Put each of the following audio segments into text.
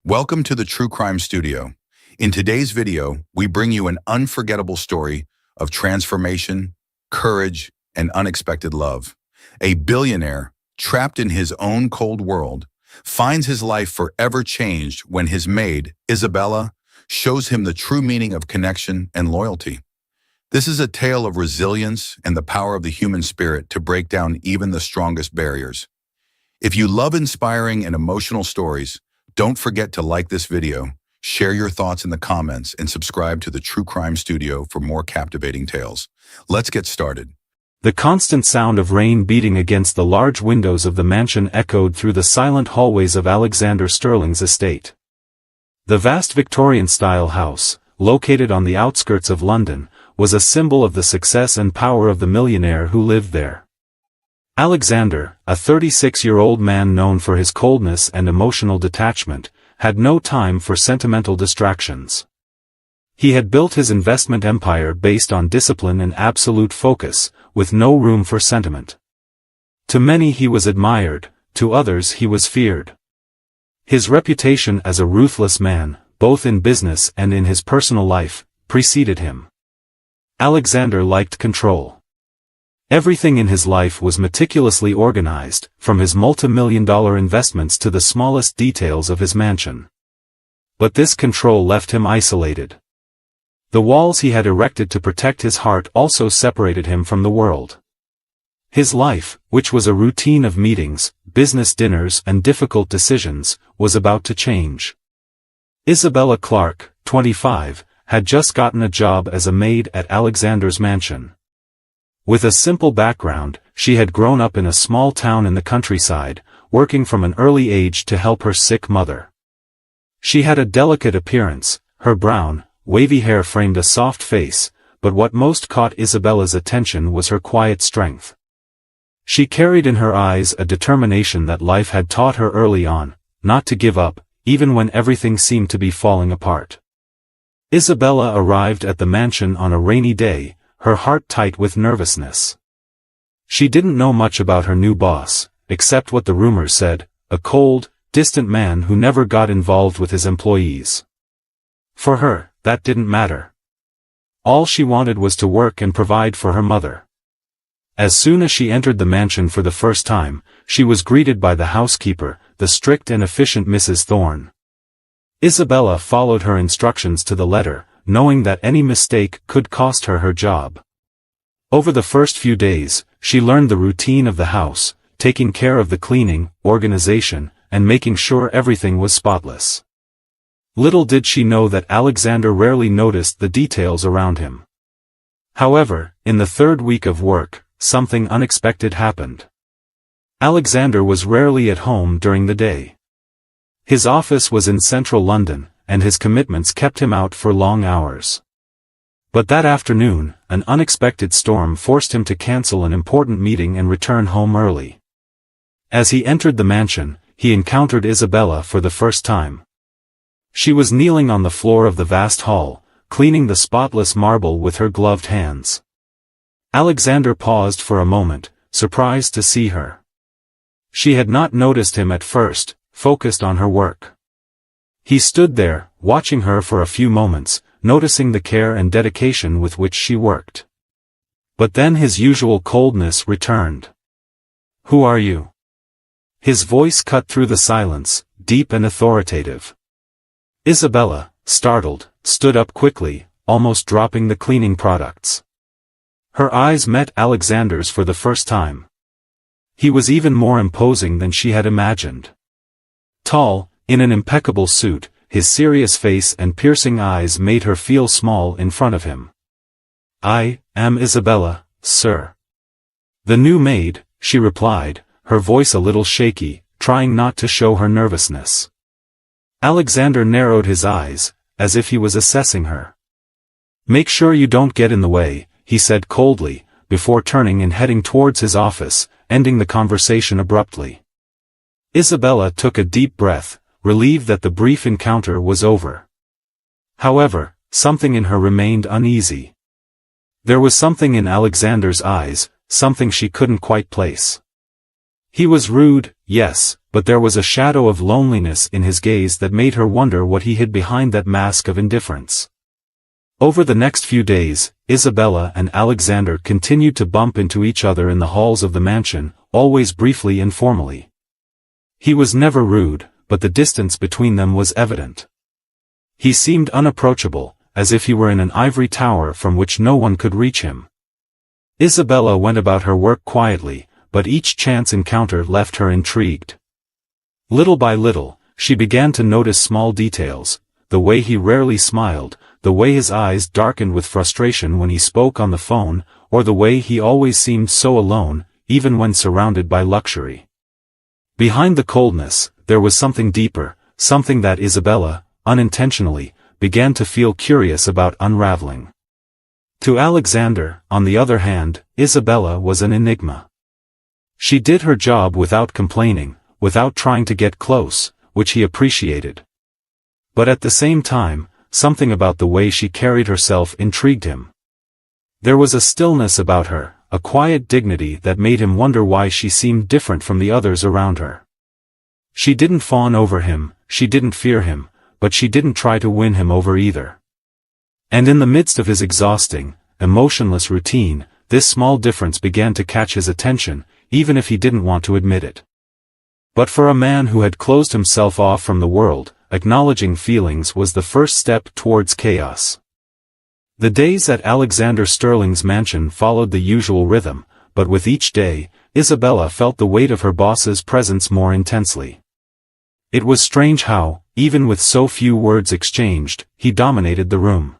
Welcome to the True Crime Studio. In today's video, we bring you an unforgettable story of transformation, courage, and unexpected love. A billionaire, trapped in his own cold world, finds his life forever changed when his maid, Isabella, shows him the true meaning of connection and loyalty. This is a tale of resilience and the power of the human spirit to break down even the strongest barriers. If you love inspiring and emotional stories, don't forget to like this video, share your thoughts in the comments, and subscribe to the True Crime Studio for more captivating tales. Let's get started. The constant sound of rain beating against the large windows of the mansion echoed through the silent hallways of Alexander Sterling's estate. The vast Victorian-style house, located on the outskirts of London, was a symbol of the success and power of the millionaire who lived there. Alexander, a 36-year-old man known for his coldness and emotional detachment, had no time for sentimental distractions. He had built his investment empire based on discipline and absolute focus, with no room for sentiment. To many he was admired, to others he was feared. His reputation as a ruthless man, both in business and in his personal life, preceded him. Alexander liked control. Everything in his life was meticulously organized, from his multi-million-dollar investments to the smallest details of his mansion. But this control left him isolated. The walls he had erected to protect his heart also separated him from the world. His life, which was a routine of meetings, business dinners and difficult decisions, was about to change. Isabella Clark, 25, had just gotten a job as a maid at Alexander's mansion. With a simple background, she had grown up in a small town in the countryside, working from an early age to help her sick mother. She had a delicate appearance, her brown, wavy hair framed a soft face, but what most caught Isabella's attention was her quiet strength. She carried in her eyes a determination that life had taught her early on, not to give up, even when everything seemed to be falling apart. Isabella arrived at the mansion on a rainy day, her heart tight with nervousness. She didn't know much about her new boss, except what the rumors said, a cold, distant man who never got involved with his employees. For her, that didn't matter. All she wanted was to work and provide for her mother. As soon as she entered the mansion for the first time, she was greeted by the housekeeper, the strict and efficient Mrs. Thorne. Isabella followed her instructions to the letter, knowing that any mistake could cost her her job. Over the first few days, she learned the routine of the house, taking care of the cleaning, organization, and making sure everything was spotless. Little did she know that Alexander rarely noticed the details around him. However, in the third week of work, something unexpected happened. Alexander was rarely at home during the day. His office was in central London, and his commitments kept him out for long hours. But that afternoon, an unexpected storm forced him to cancel an important meeting and return home early. As he entered the mansion, he encountered Isabella for the first time. She was kneeling on the floor of the vast hall, cleaning the spotless marble with her gloved hands. Alexander paused for a moment, surprised to see her. She had not noticed him at first, focused on her work. He stood there, watching her for a few moments, noticing the care and dedication with which she worked. But then his usual coldness returned. "Who are you?" His voice cut through the silence, deep and authoritative. Isabella, startled, stood up quickly, almost dropping the cleaning products. Her eyes met Alexander's for the first time. He was even more imposing than she had imagined. Tall, in an impeccable suit, his serious face and piercing eyes made her feel small in front of him. "I am Isabella, sir." "The new maid," she replied, her voice a little shaky, trying not to show her nervousness. Alexander narrowed his eyes, as if he was assessing her. "Make sure you don't get in the way," he said coldly, before turning and heading towards his office, ending the conversation abruptly. Isabella took a deep breath, relieved that the brief encounter was over. However, something in her remained uneasy. There was something in Alexander's eyes, something she couldn't quite place. He was rude, yes, but there was a shadow of loneliness in his gaze that made her wonder what he hid behind that mask of indifference. Over the next few days, Isabella and Alexander continued to bump into each other in the halls of the mansion, always briefly and formally. He was never rude, but the distance between them was evident. He seemed unapproachable, as if he were in an ivory tower from which no one could reach him. Isabella went about her work quietly, but each chance encounter left her intrigued. Little by little, she began to notice small details, the way he rarely smiled, the way his eyes darkened with frustration when he spoke on the phone, or the way he always seemed so alone, even when surrounded by luxury. Behind the coldness, there was something deeper, something that Isabella, unintentionally, began to feel curious about unraveling. To Alexander, on the other hand, Isabella was an enigma. She did her job without complaining, without trying to get close, which he appreciated. But at the same time, something about the way she carried herself intrigued him. There was a stillness about her, a quiet dignity that made him wonder why she seemed different from the others around her. She didn't fawn over him, she didn't fear him, but she didn't try to win him over either. And in the midst of his exhausting, emotionless routine, this small difference began to catch his attention, even if he didn't want to admit it. But for a man who had closed himself off from the world, acknowledging feelings was the first step towards chaos. The days at Alexander Sterling's mansion followed the usual rhythm, but with each day, Isabella felt the weight of her boss's presence more intensely. It was strange how, even with so few words exchanged, he dominated the room.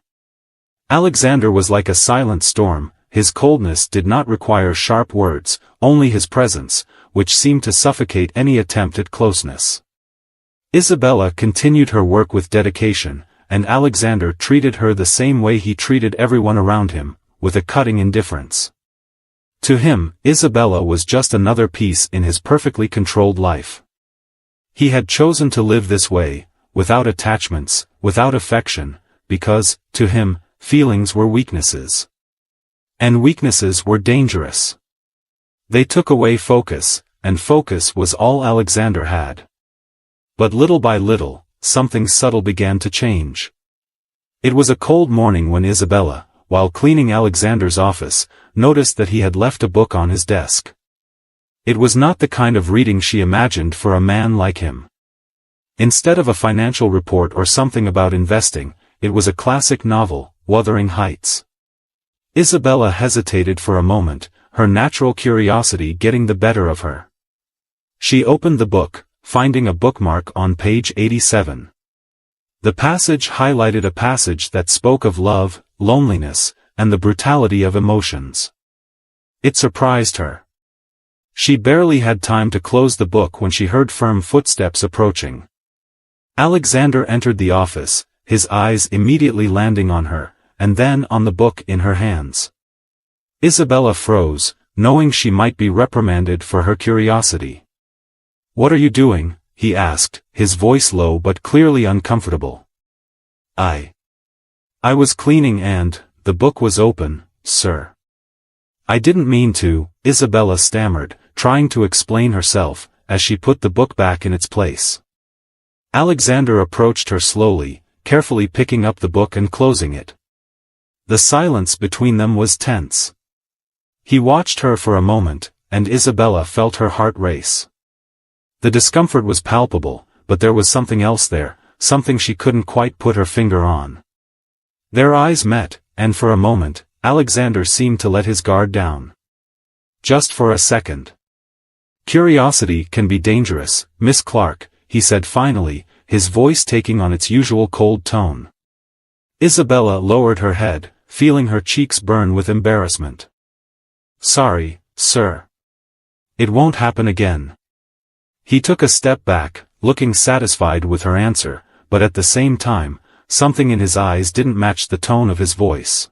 Alexander was like a silent storm, his coldness did not require sharp words, only his presence, which seemed to suffocate any attempt at closeness. Isabella continued her work with dedication, and Alexander treated her the same way he treated everyone around him, with a cutting indifference. To him, Isabella was just another piece in his perfectly controlled life. He had chosen to live this way, without attachments, without affection, because, to him, feelings were weaknesses. And weaknesses were dangerous. They took away focus, and focus was all Alexander had. But little by little, something subtle began to change. It was a cold morning when Isabella, while cleaning Alexander's office, noticed that he had left a book on his desk. It was not the kind of reading she imagined for a man like him. Instead of a financial report or something about investing, it was a classic novel, Wuthering Heights. Isabella hesitated for a moment, her natural curiosity getting the better of her. She opened the book, finding a bookmark on page 87. The passage highlighted a passage that spoke of love, loneliness, and the brutality of emotions. It surprised her. She barely had time to close the book when she heard firm footsteps approaching. Alexander entered the office, his eyes immediately landing on her, and then on the book in her hands. Isabella froze, knowing she might be reprimanded for her curiosity. "What are you doing?" he asked, his voice low but clearly uncomfortable. I was cleaning and, the book was open, sir." "I didn't mean to," Isabella stammered, trying to explain herself, as she put the book back in its place. Alexander approached her slowly, carefully picking up the book and closing it. The silence between them was tense. He watched her for a moment, and Isabella felt her heart race. The discomfort was palpable, but there was something else there, something she couldn't quite put her finger on. Their eyes met, and for a moment, Alexander seemed to let his guard down. Just for a second. "Curiosity can be dangerous, Miss Clark," he said finally, his voice taking on its usual cold tone. Isabella lowered her head, feeling her cheeks burn with embarrassment. "Sorry, sir. It won't happen again." He took a step back, looking satisfied with her answer, but at the same time, something in his eyes didn't match the tone of his voice.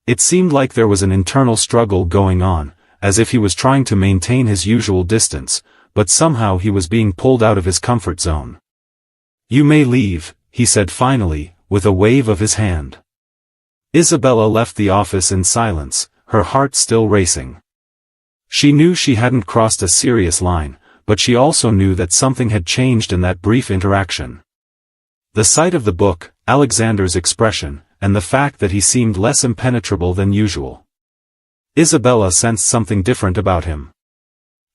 It seemed like there was an internal struggle going on, as if he was trying to maintain his usual distance, but somehow he was being pulled out of his comfort zone. "You may leave," he said finally, with a wave of his hand. Isabella left the office in silence, her heart still racing. She knew she hadn't crossed a serious line, but she also knew that something had changed in that brief interaction. The sight of the book, Alexander's expression, and the fact that he seemed less impenetrable than usual. Isabella sensed something different about him.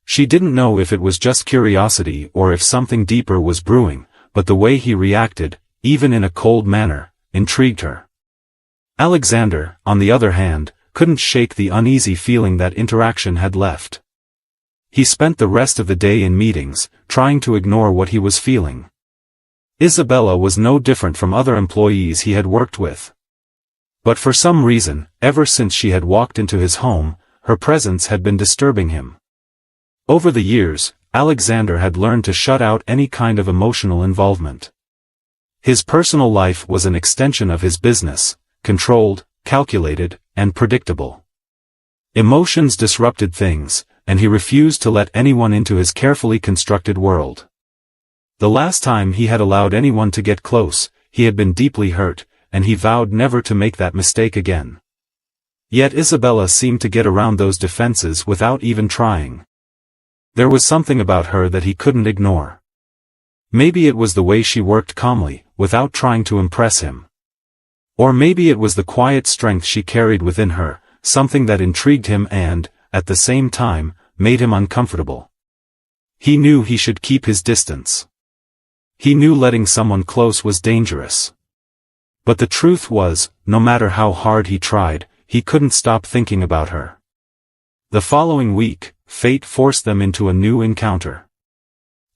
She didn't know if it was just curiosity or if something deeper was brewing, but the way he reacted, even in a cold manner, intrigued her. Alexander, on the other hand, couldn't shake the uneasy feeling that interaction had left. He spent the rest of the day in meetings, trying to ignore what he was feeling. Isabella was no different from other employees he had worked with. But for some reason, ever since she had walked into his home, her presence had been disturbing him. Over the years, Alexander had learned to shut out any kind of emotional involvement. His personal life was an extension of his business, controlled, calculated, and predictable. Emotions disrupted things, and he refused to let anyone into his carefully constructed world. The last time he had allowed anyone to get close, he had been deeply hurt, and he vowed never to make that mistake again. Yet Isabella seemed to get around those defenses without even trying. There was something about her that he couldn't ignore. Maybe it was the way she worked calmly, without trying to impress him. Or maybe it was the quiet strength she carried within her, something that intrigued him and, at the same time, made him uncomfortable. He knew he should keep his distance. He knew letting someone close was dangerous. But the truth was, no matter how hard he tried, he couldn't stop thinking about her. The following week, fate forced them into a new encounter.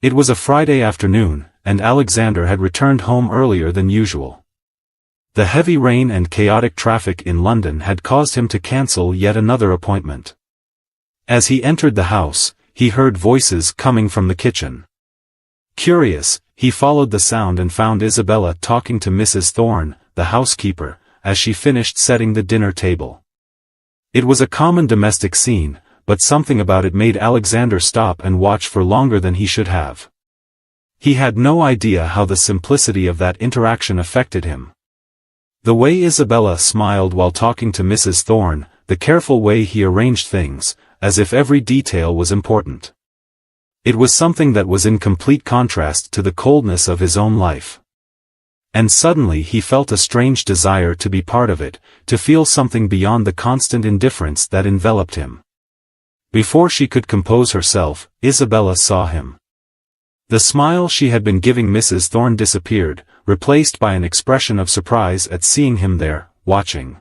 It was a Friday afternoon, and Alexander had returned home earlier than usual. The heavy rain and chaotic traffic in London had caused him to cancel yet another appointment. As he entered the house, he heard voices coming from the kitchen. Curious, he followed the sound and found Isabella talking to Mrs. Thorne, the housekeeper, as she finished setting the dinner table. It was a common domestic scene, but something about it made Alexander stop and watch for longer than he should have. He had no idea how the simplicity of that interaction affected him. The way Isabella smiled while talking to Mrs. Thorne, the careful way he arranged things, as if every detail was important. It was something that was in complete contrast to the coldness of his own life. And suddenly he felt a strange desire to be part of it, to feel something beyond the constant indifference that enveloped him. Before she could compose herself, Isabella saw him. The smile she had been giving Mrs. Thorne disappeared, replaced by an expression of surprise at seeing him there, watching.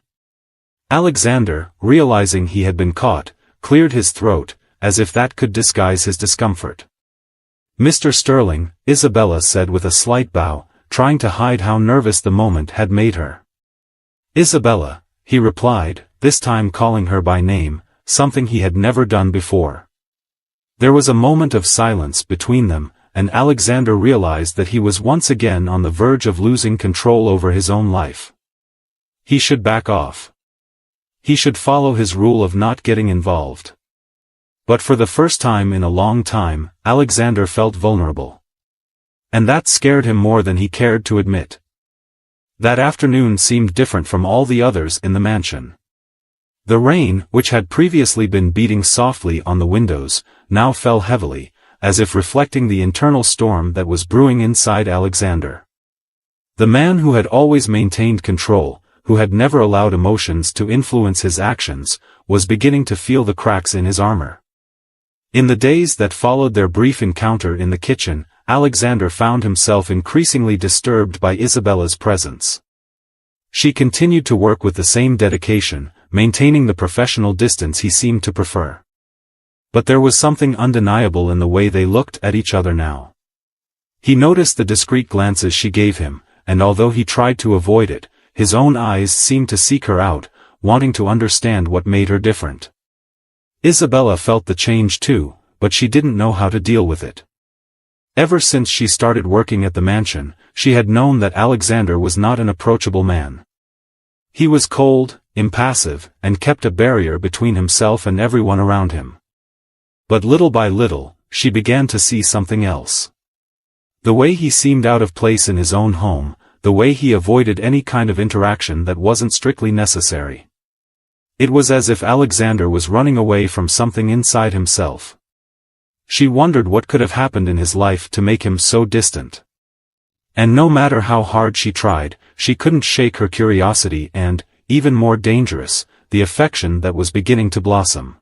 Alexander, realizing he had been caught, cleared his throat, as if that could disguise his discomfort. "Mr. Sterling," Isabella said with a slight bow, trying to hide how nervous the moment had made her. "Isabella," he replied, this time calling her by name, something he had never done before. There was a moment of silence between them, and Alexander realized that he was once again on the verge of losing control over his own life. He should back off. He should follow his rule of not getting involved. But for the first time in a long time, Alexander felt vulnerable. And that scared him more than he cared to admit. That afternoon seemed different from all the others in the mansion. The rain, which had previously been beating softly on the windows, now fell heavily, as if reflecting the internal storm that was brewing inside Alexander. The man who had always maintained control, who had never allowed emotions to influence his actions, was beginning to feel the cracks in his armor. In the days that followed their brief encounter in the kitchen, Alexander found himself increasingly disturbed by Isabella's presence. She continued to work with the same dedication, maintaining the professional distance he seemed to prefer. But there was something undeniable in the way they looked at each other now. He noticed the discreet glances she gave him, and although he tried to avoid it, his own eyes seemed to seek her out, wanting to understand what made her different. Isabella felt the change too, but she didn't know how to deal with it. Ever since she started working at the mansion, she had known that Alexander was not an approachable man. He was cold, impassive, and kept a barrier between himself and everyone around him. But little by little, she began to see something else. The way he seemed out of place in his own home, the way he avoided any kind of interaction that wasn't strictly necessary. It was as if Alexander was running away from something inside himself. She wondered what could have happened in his life to make him so distant. And no matter how hard she tried, she couldn't shake her curiosity and, even more dangerous, the affection that was beginning to blossom.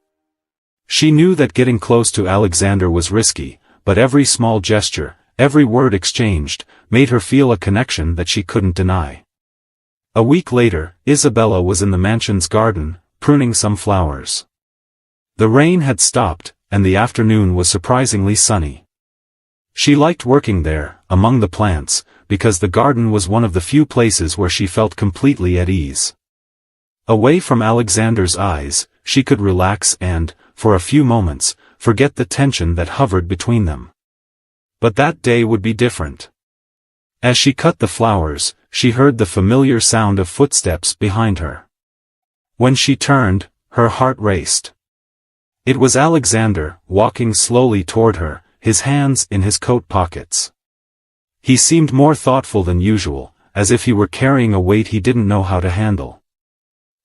She knew that getting close to Alexander was risky, but every small gesture, every word exchanged, made her feel a connection that she couldn't deny. A week later, Isabella was in the mansion's garden, pruning some flowers. The rain had stopped, and the afternoon was surprisingly sunny. She liked working there, among the plants, because the garden was one of the few places where she felt completely at ease. Away from Alexander's eyes, she could relax and, for a few moments, forget the tension that hovered between them. But that day would be different. As she cut the flowers, she heard the familiar sound of footsteps behind her. When she turned, her heart raced. It was Alexander, walking slowly toward her, his hands in his coat pockets. He seemed more thoughtful than usual, as if he were carrying a weight he didn't know how to handle.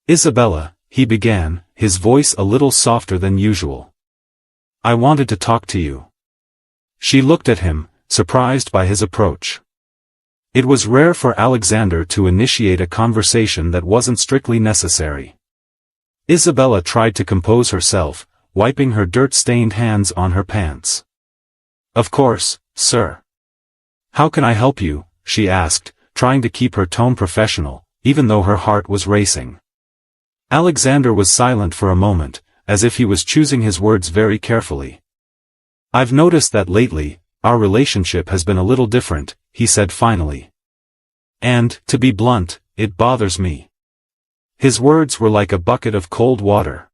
"Isabella," he began, his voice a little softer than usual. "I wanted to talk to you." She looked at him, surprised by his approach. It was rare for Alexander to initiate a conversation that wasn't strictly necessary. Isabella tried to compose herself, wiping her dirt-stained hands on her pants. "Of course, sir. How can I help you?" she asked, trying to keep her tone professional, even though her heart was racing. Alexander was silent for a moment, as if he was choosing his words very carefully. "I've noticed that lately, our relationship has been a little different," he said finally. "And, to be blunt, it bothers me." His words were like a bucket of cold water.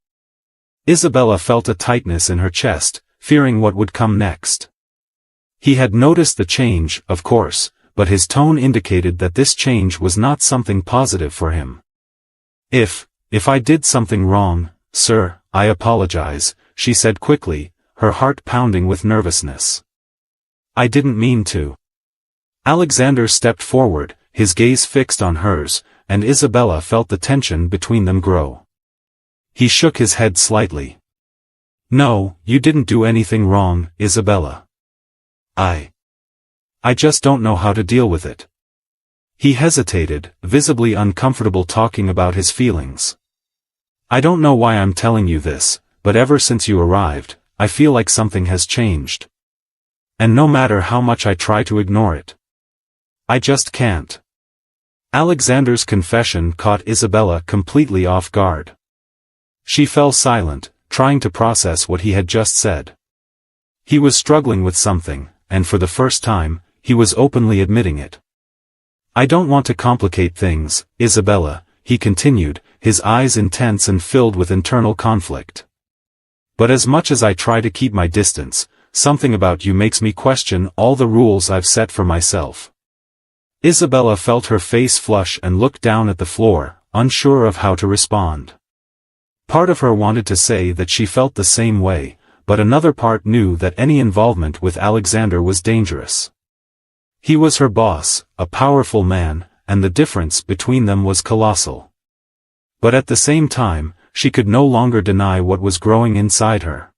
Isabella felt a tightness in her chest, fearing what would come next. He had noticed the change, of course, but his tone indicated that this change was not something positive for him. If I did something wrong, sir, I apologize," she said quickly, her heart pounding with nervousness. "I didn't mean to." Alexander stepped forward, his gaze fixed on hers, and Isabella felt the tension between them grow. He shook his head slightly. "No, you didn't do anything wrong, Isabella. I just don't know how to deal with it." He hesitated, visibly uncomfortable talking about his feelings. "I don't know why I'm telling you this, but ever since you arrived, I feel like something has changed. And no matter how much I try to ignore it, I just can't." Alexander's confession caught Isabella completely off guard. She fell silent, trying to process what he had just said. He was struggling with something, and for the first time, he was openly admitting it. "I don't want to complicate things, Isabella," he continued, his eyes intense and filled with internal conflict. "But as much as I try to keep my distance, something about you makes me question all the rules I've set for myself." Isabella felt her face flush and looked down at the floor, unsure of how to respond. Part of her wanted to say that she felt the same way, but another part knew that any involvement with Alexander was dangerous. He was her boss, a powerful man, and the difference between them was colossal. But at the same time, she could no longer deny what was growing inside her.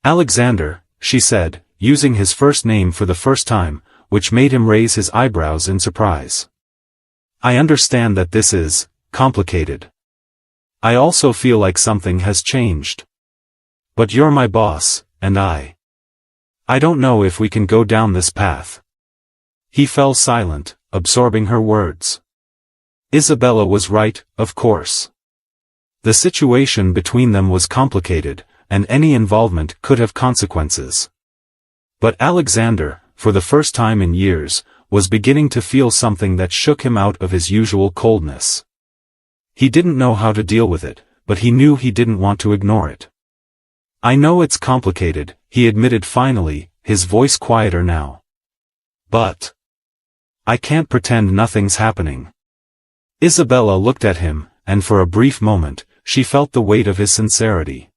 "Alexander," she said, using his first name for the first time, which made him raise his eyebrows in surprise. "I understand that this is complicated. I also feel like something has changed. But you're my boss, and I don't know if we can go down this path." He fell silent, absorbing her words. Isabella was right, of course. The situation between them was complicated, and any involvement could have consequences. But Alexander, for the first time in years, was beginning to feel something that shook him out of his usual coldness. He didn't know how to deal with it, but he knew he didn't want to ignore it. "I know it's complicated," he admitted finally, his voice quieter now. "But I can't pretend nothing's happening." Isabella looked at him, and for a brief moment, she felt the weight of his sincerity.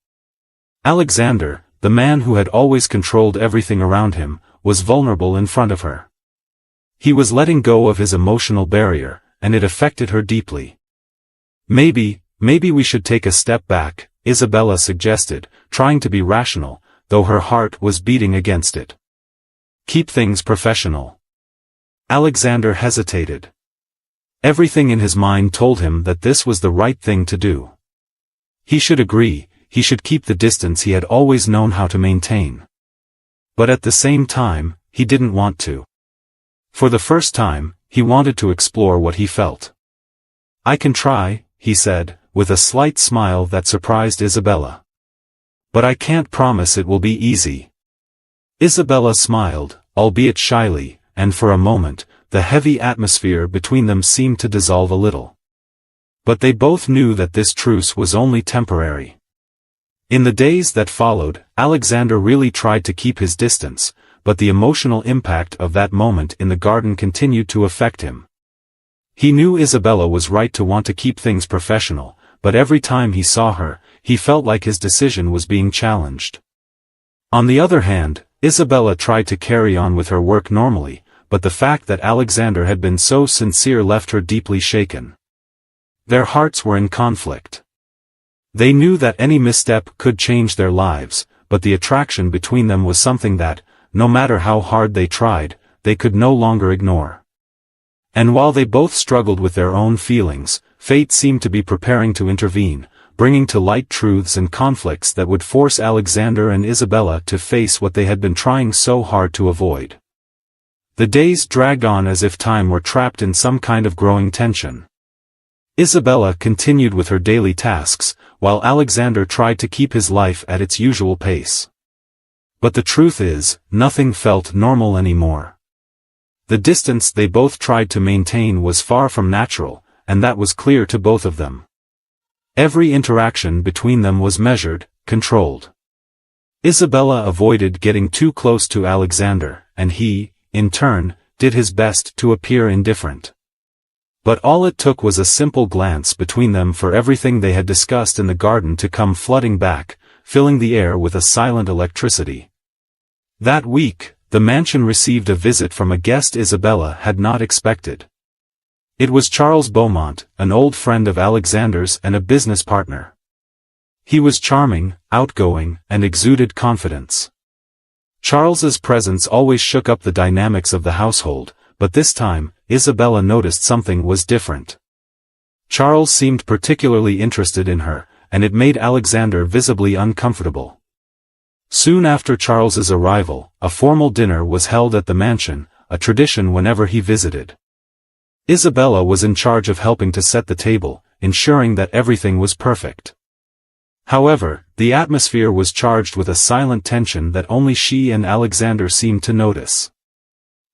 Alexander, the man who had always controlled everything around him, was vulnerable in front of her. He was letting go of his emotional barrier, and it affected her deeply. Maybe we should take a step back," Isabella suggested, trying to be rational, though her heart was beating against it. "Keep things professional." Alexander hesitated. Everything in his mind told him that this was the right thing to do. He should agree, he should keep the distance he had always known how to maintain. But at the same time, he didn't want to. For the first time, he wanted to explore what he felt. "I can try," he said, with a slight smile that surprised Isabella. "But I can't promise it will be easy." Isabella smiled, albeit shyly, and for a moment, the heavy atmosphere between them seemed to dissolve a little. But they both knew that this truce was only temporary. In the days that followed, Alexander really tried to keep his distance, but the emotional impact of that moment in the garden continued to affect him. He knew Isabella was right to want to keep things professional, but every time he saw her, he felt like his decision was being challenged. On the other hand, Isabella tried to carry on with her work normally, but the fact that Alexander had been so sincere left her deeply shaken. Their hearts were in conflict. They knew that any misstep could change their lives, but the attraction between them was something that, no matter how hard they tried, they could no longer ignore. And while they both struggled with their own feelings, fate seemed to be preparing to intervene, bringing to light truths and conflicts that would force Alexander and Isabella to face what they had been trying so hard to avoid. The days dragged on as if time were trapped in some kind of growing tension. Isabella continued with her daily tasks, while Alexander tried to keep his life at its usual pace. But the truth is, nothing felt normal anymore. The distance they both tried to maintain was far from natural, and that was clear to both of them. Every interaction between them was measured, controlled. Isabella avoided getting too close to Alexander, and he, in turn, did his best to appear indifferent. But all it took was a simple glance between them for everything they had discussed in the garden to come flooding back, filling the air with a silent electricity. That week, the mansion received a visit from a guest Isabella had not expected. It was Charles Beaumont, an old friend of Alexander's and a business partner. He was charming, outgoing, and exuded confidence. Charles's presence always shook up the dynamics of the household, but this time, Isabella noticed something was different. Charles seemed particularly interested in her, and it made Alexander visibly uncomfortable. Soon after Charles's arrival, a formal dinner was held at the mansion, a tradition whenever he visited. Isabella was in charge of helping to set the table, ensuring that everything was perfect. However, the atmosphere was charged with a silent tension that only she and Alexander seemed to notice.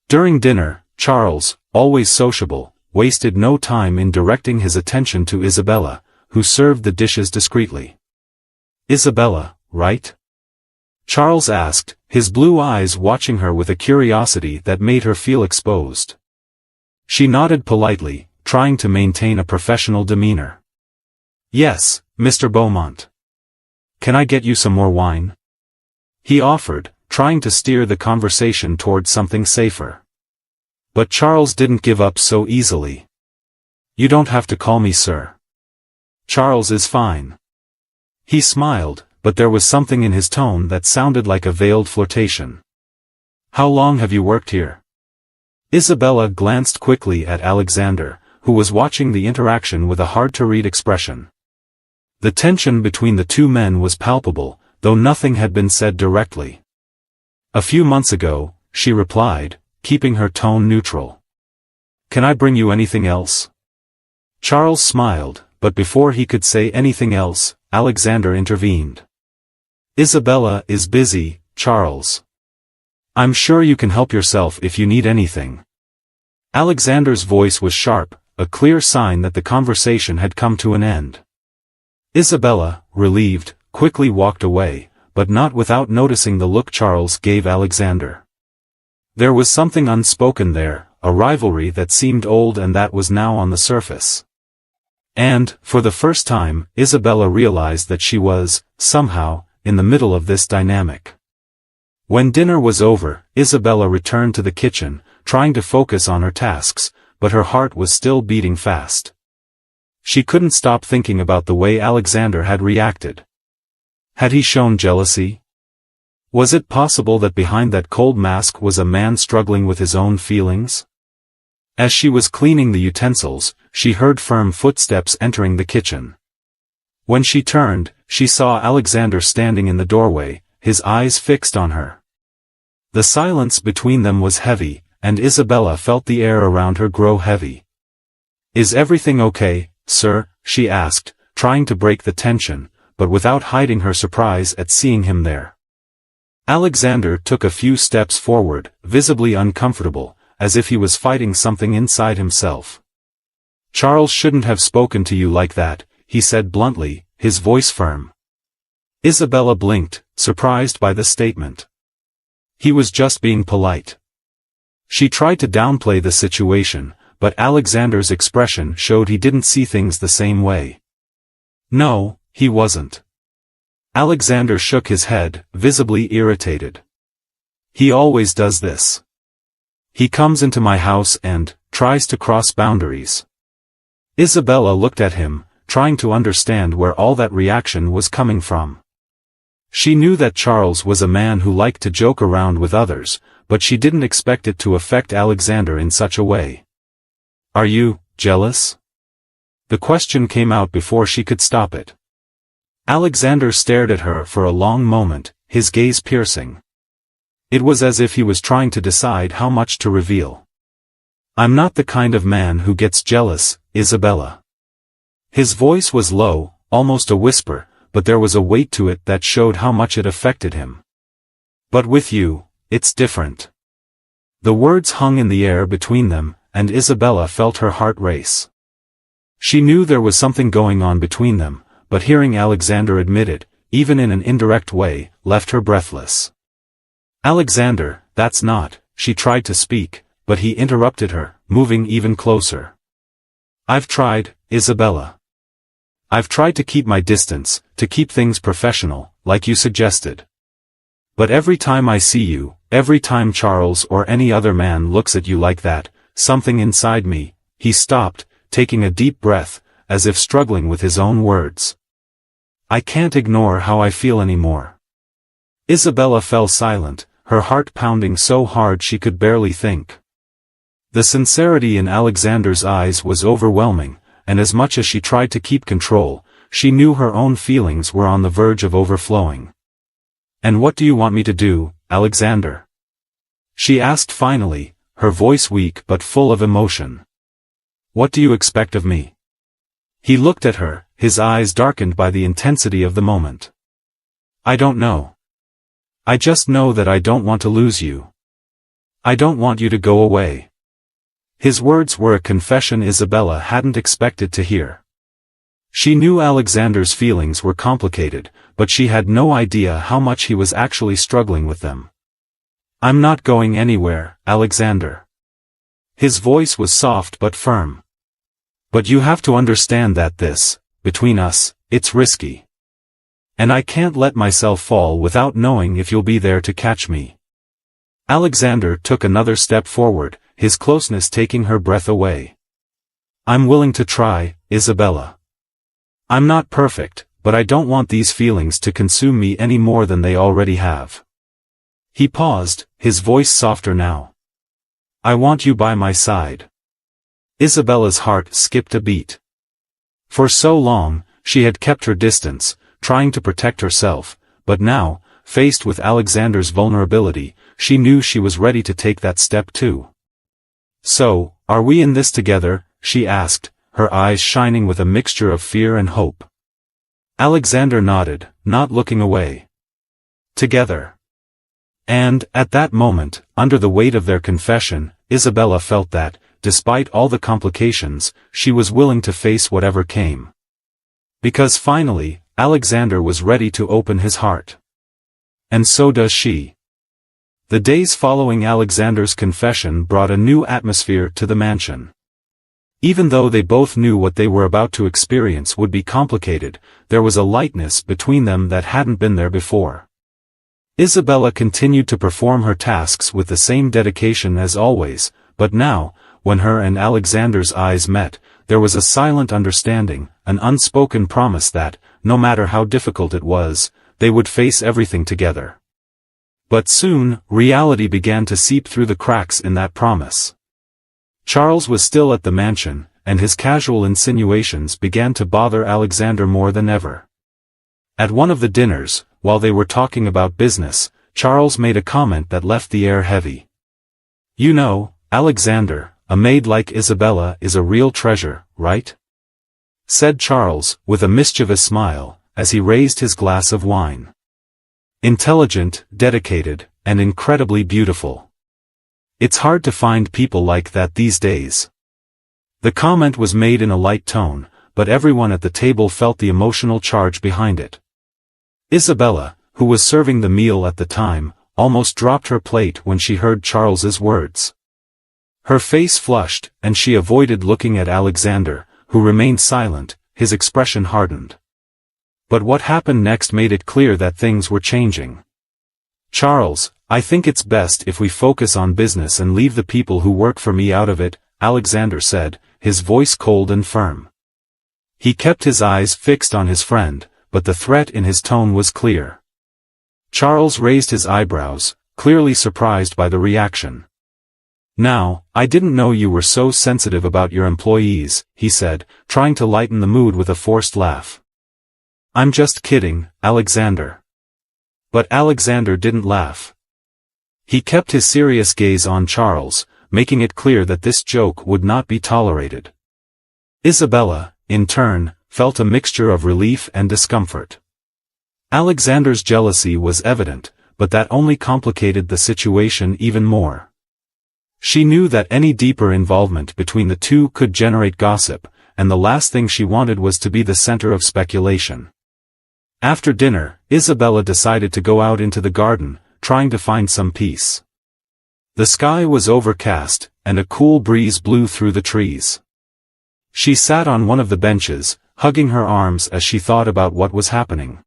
During dinner, Charles, always sociable, wasted no time in directing his attention to Isabella, who served the dishes discreetly. "Isabella, right?" Charles asked, his blue eyes watching her with a curiosity that made her feel exposed. She nodded politely, trying to maintain a professional demeanor. "Yes, Mr. Beaumont. Can I get you some more wine?" he offered, trying to steer the conversation toward something safer. But Charles didn't give up so easily. "You don't have to call me sir. Charles is fine." He smiled, but there was something in his tone that sounded like a veiled flirtation. "How long have you worked here?" Isabella glanced quickly at Alexander, who was watching the interaction with a hard-to-read expression. The tension between the two men was palpable, though nothing had been said directly. "A few months ago," she replied, keeping her tone neutral. "Can I bring you anything else?" Charles smiled, but before he could say anything else, Alexander intervened. "Isabella is busy, Charles. I'm sure you can help yourself if you need anything." Alexander's voice was sharp, a clear sign that the conversation had come to an end. Isabella, relieved, quickly walked away, but not without noticing the look Charles gave Alexander. There was something unspoken there, a rivalry that seemed old and that was now on the surface. And, for the first time, Isabella realized that she was, somehow, in the middle of this dynamic. When dinner was over, Isabella returned to the kitchen, trying to focus on her tasks, but her heart was still beating fast. She couldn't stop thinking about the way Alexander had reacted. Had he shown jealousy? Was it possible that behind that cold mask was a man struggling with his own feelings? As she was cleaning the utensils, she heard firm footsteps entering the kitchen. When she turned, she saw Alexander standing in the doorway, his eyes fixed on her. The silence between them was heavy, and Isabella felt the air around her grow heavy. "Is everything okay, sir?" she asked, trying to break the tension, but without hiding her surprise at seeing him there. Alexander took a few steps forward, visibly uncomfortable, as if he was fighting something inside himself. "Charles shouldn't have spoken to you like that," he said bluntly, his voice firm. Isabella blinked, surprised by the statement. He was just being polite. She tried to downplay the situation, but Alexander's expression showed he didn't see things the same way. No, he wasn't. Alexander shook his head, visibly irritated. "He always does this. He comes into my house and tries to cross boundaries." Isabella looked at him, trying to understand where all that reaction was coming from. She knew that Charles was a man who liked to joke around with others, but she didn't expect it to affect Alexander in such a way. "Are you jealous?" The question came out before she could stop it. Alexander stared at her for a long moment, his gaze piercing. It was as if he was trying to decide how much to reveal. "I'm not the kind of man who gets jealous, Isabella." His voice was low, almost a whisper, but there was a weight to it that showed how much it affected him. "But with you, it's different." The words hung in the air between them, and Isabella felt her heart race. She knew there was something going on between them, but hearing Alexander admit it, even in an indirect way, left her breathless. "Alexander, that's not," she tried to speak, but he interrupted her, moving even closer. "I've tried, Isabella. I've tried to keep my distance, to keep things professional, like you suggested. But every time I see you, every time Charles or any other man looks at you like that, something inside me," he stopped, taking a deep breath, as if struggling with his own words. "I can't ignore how I feel anymore." Isabella fell silent, her heart pounding so hard she could barely think. The sincerity in Alexander's eyes was overwhelming, and as much as she tried to keep control, she knew her own feelings were on the verge of overflowing. "And what do you want me to do, Alexander?" she asked finally, her voice weak but full of emotion. "What do you expect of me?" He looked at her, his eyes darkened by the intensity of the moment. "I don't know. I just know that I don't want to lose you. I don't want you to go away." His words were a confession Isabella hadn't expected to hear. She knew Alexander's feelings were complicated, but she had no idea how much he was actually struggling with them. "I'm not going anywhere, Alexander." His voice was soft but firm. "But you have to understand that this, between us, it's risky. And I can't let myself fall without knowing if you'll be there to catch me." Alexander took another step forward, his closeness taking her breath away. "I'm willing to try, Isabella. I'm not perfect, but I don't want these feelings to consume me any more than they already have." He paused, his voice softer now. "I want you by my side." Isabella's heart skipped a beat. For so long, she had kept her distance, trying to protect herself, but now, faced with Alexander's vulnerability, she knew she was ready to take that step too. "So, are we in this together?" she asked, her eyes shining with a mixture of fear and hope. Alexander nodded, not looking away. "Together." And, at that moment, under the weight of their confession, Isabella felt that, despite all the complications, she was willing to face whatever came. Because finally, Alexander was ready to open his heart. And so does she. The days following Alexander's confession brought a new atmosphere to the mansion. Even though they both knew what they were about to experience would be complicated, there was a lightness between them that hadn't been there before. Isabella continued to perform her tasks with the same dedication as always, but now, when her and Alexander's eyes met, there was a silent understanding, an unspoken promise that, no matter how difficult it was, they would face everything together. But soon, reality began to seep through the cracks in that promise. Charles was still at the mansion, and his casual insinuations began to bother Alexander more than ever. At one of the dinners, while they were talking about business, Charles made a comment that left the air heavy. "You know, Alexander, a maid like Isabella is a real treasure, right?" said Charles, with a mischievous smile, as he raised his glass of wine. "Intelligent, dedicated, and incredibly beautiful. It's hard to find people like that these days." The comment was made in a light tone, but everyone at the table felt the emotional charge behind it. Isabella, who was serving the meal at the time, almost dropped her plate when she heard Charles's words. Her face flushed, and she avoided looking at Alexander, who remained silent, his expression hardened. But what happened next made it clear that things were changing. "Charles, I think it's best if we focus on business and leave the people who work for me out of it," Alexander said, his voice cold and firm. He kept his eyes fixed on his friend, but the threat in his tone was clear. Charles raised his eyebrows, clearly surprised by the reaction. "Now, I didn't know you were so sensitive about your employees," he said, trying to lighten the mood with a forced laugh. "I'm just kidding, Alexander." But Alexander didn't laugh. He kept his serious gaze on Charles, making it clear that this joke would not be tolerated. Isabella, in turn, felt a mixture of relief and discomfort. Alexander's jealousy was evident, but that only complicated the situation even more. She knew that any deeper involvement between the two could generate gossip, and the last thing she wanted was to be the center of speculation. After dinner, Isabella decided to go out into the garden, trying to find some peace. The sky was overcast, and a cool breeze blew through the trees. She sat on one of the benches, hugging her arms as she thought about what was happening.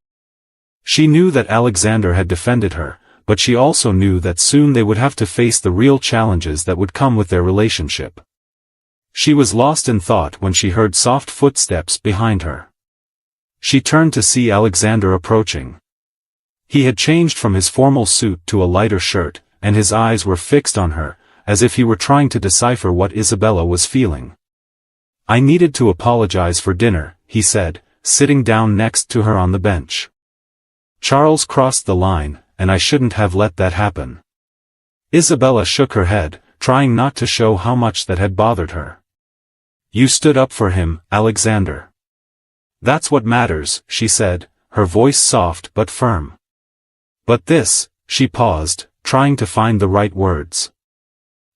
She knew that Alexander had defended her, but she also knew that soon they would have to face the real challenges that would come with their relationship. She was lost in thought when she heard soft footsteps behind her. She turned to see Alexander approaching. He had changed from his formal suit to a lighter shirt, and his eyes were fixed on her, as if he were trying to decipher what Isabella was feeling. "I needed to apologize for dinner," he said, sitting down next to her on the bench. "Charles crossed the line, and I shouldn't have let that happen." Isabella shook her head, trying not to show how much that had bothered her. "You stood up for him, Alexander. That's what matters," she said, her voice soft but firm. "But this," she paused, trying to find the right words.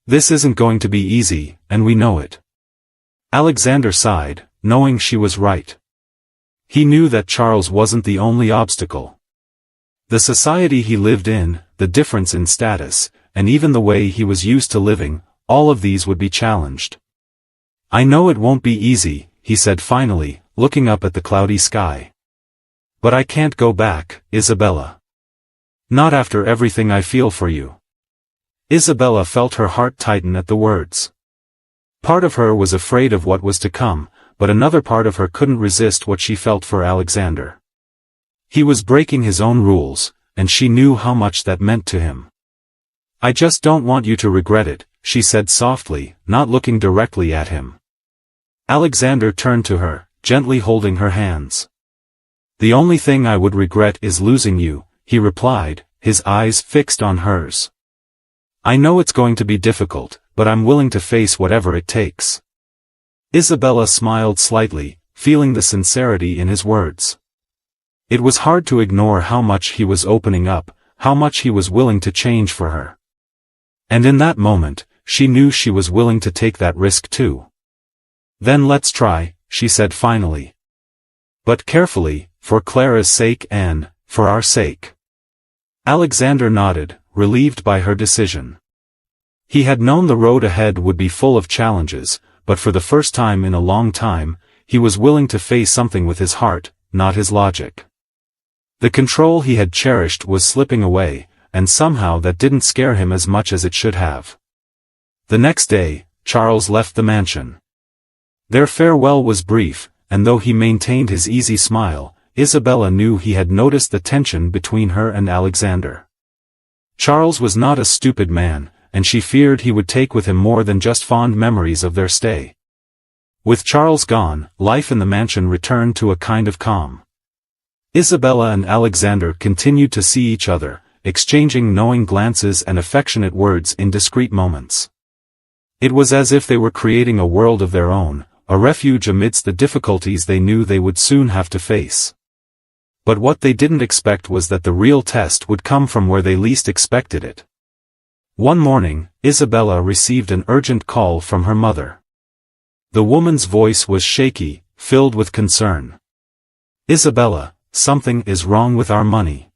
"This isn't going to be easy, and we know it." Alexander sighed, knowing she was right. He knew that Charles wasn't the only obstacle. The society he lived in, the difference in status, and even the way he was used to living, all of these would be challenged. "I know it won't be easy," he said finally, looking up at the cloudy sky. "But I can't go back, Isabella. Not after everything I feel for you." Isabella felt her heart tighten at the words. Part of her was afraid of what was to come, but another part of her couldn't resist what she felt for Alexander. He was breaking his own rules, and she knew how much that meant to him. "I just don't want you to regret it," she said softly, not looking directly at him. Alexander turned to her, gently holding her hands. "The only thing I would regret is losing you," he replied, his eyes fixed on hers. "I know it's going to be difficult, but I'm willing to face whatever it takes." Isabella smiled slightly, feeling the sincerity in his words. It was hard to ignore how much he was opening up, how much he was willing to change for her. And in that moment, she knew she was willing to take that risk too. "Then let's try," she said finally. "But carefully, for Clara's sake and, for our sake." Alexander nodded, relieved by her decision. He had known the road ahead would be full of challenges, but for the first time in a long time, he was willing to face something with his heart, not his logic. The control he had cherished was slipping away, and somehow that didn't scare him as much as it should have. The next day, Charles left the mansion. Their farewell was brief, and though he maintained his easy smile, Isabella knew he had noticed the tension between her and Alexander. Charles was not a stupid man, and she feared he would take with him more than just fond memories of their stay. With Charles gone, life in the mansion returned to a kind of calm. Isabella and Alexander continued to see each other, exchanging knowing glances and affectionate words in discreet moments. It was as if they were creating a world of their own, a refuge amidst the difficulties they knew they would soon have to face. But what they didn't expect was that the real test would come from where they least expected it. One morning, Isabella received an urgent call from her mother. The woman's voice was shaky, filled with concern. "Isabella, something is wrong with our money.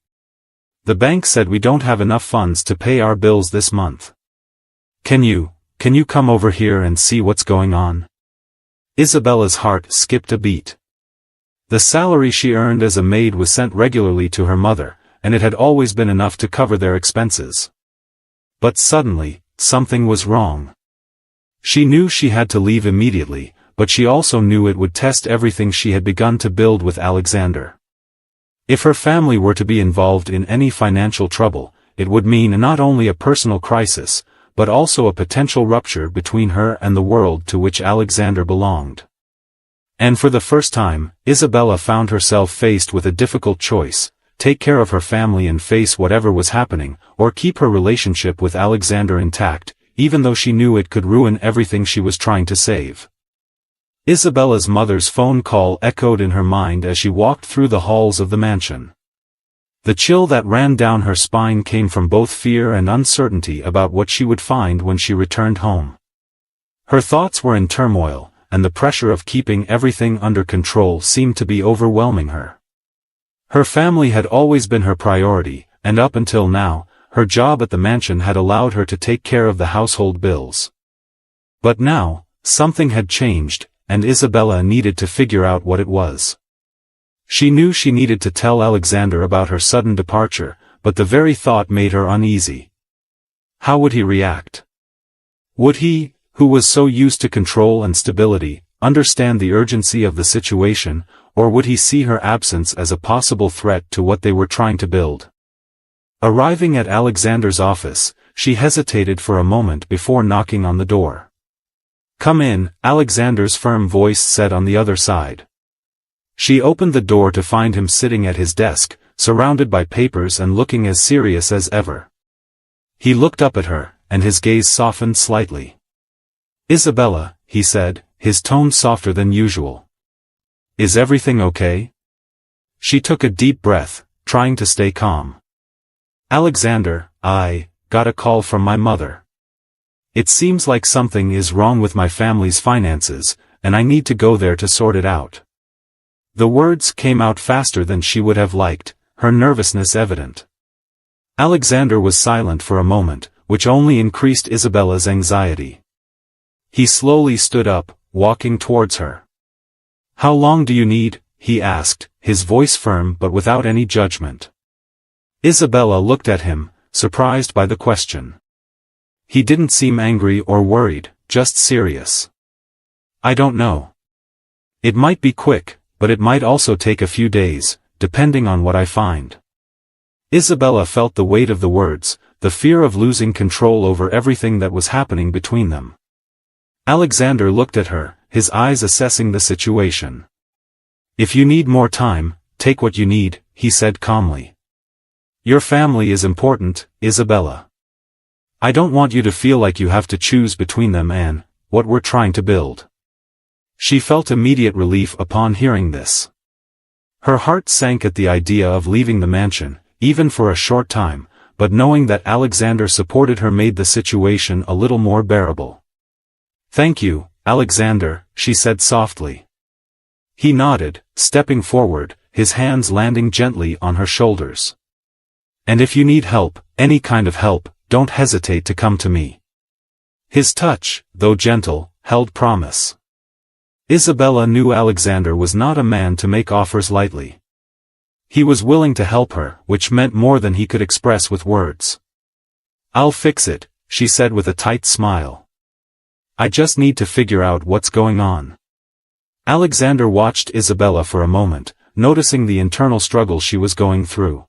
The bank said we don't have enough funds to pay our bills this month. Can you come over here and see what's going on?" Isabella's heart skipped a beat. The salary she earned as a maid was sent regularly to her mother, and it had always been enough to cover their expenses. But suddenly, something was wrong. She knew she had to leave immediately, but she also knew it would test everything she had begun to build with Alexander. If her family were to be involved in any financial trouble, it would mean not only a personal crisis, but also a potential rupture between her and the world to which Alexander belonged. And for the first time, Isabella found herself faced with a difficult choice: take care of her family and face whatever was happening, or keep her relationship with Alexander intact, even though she knew it could ruin everything she was trying to save. Isabella's mother's phone call echoed in her mind as she walked through the halls of the mansion. The chill that ran down her spine came from both fear and uncertainty about what she would find when she returned home. Her thoughts were in turmoil, and the pressure of keeping everything under control seemed to be overwhelming her. Her family had always been her priority, and up until now, her job at the mansion had allowed her to take care of the household bills. But now, something had changed, and Isabella needed to figure out what it was. She knew she needed to tell Alexander about her sudden departure, but the very thought made her uneasy. How would he react? Would he, who was so used to control and stability, understand the urgency of the situation, or would he see her absence as a possible threat to what they were trying to build? Arriving at Alexander's office, she hesitated for a moment before knocking on the door. "Come in," Alexander's firm voice said on the other side. She opened the door to find him sitting at his desk, surrounded by papers and looking as serious as ever. He looked up at her, and his gaze softened slightly. "Isabella," he said, his tone softer than usual. "Is everything okay?" She took a deep breath, trying to stay calm. "Alexander, I got a call from my mother. It seems like something is wrong with my family's finances, and I need to go there to sort it out." The words came out faster than she would have liked, her nervousness evident. Alexander was silent for a moment, which only increased Isabella's anxiety. He slowly stood up, walking towards her. "How long do you need?" he asked, his voice firm but without any judgment. Isabella looked at him, surprised by the question. He didn't seem angry or worried, just serious. "I don't know. It might be quick, but it might also take a few days, depending on what I find." Isabella felt the weight of the words, the fear of losing control over everything that was happening between them. Alexander looked at her, his eyes assessing the situation. "If you need more time, take what you need," he said calmly. "Your family is important, Isabella. I don't want you to feel like you have to choose between them and what we're trying to build." She felt immediate relief upon hearing this. Her heart sank at the idea of leaving the mansion, even for a short time, but knowing that Alexander supported her made the situation a little more bearable. "Thank you, Alexander," she said softly. He nodded, stepping forward, his hands landing gently on her shoulders. "And if you need help, any kind of help, don't hesitate to come to me." His touch, though gentle, held promise. Isabella knew Alexander was not a man to make offers lightly. He was willing to help her, which meant more than he could express with words. "I'll fix it," she said with a tight smile. "I just need to figure out what's going on." Alexander watched Isabella for a moment, noticing the internal struggle she was going through.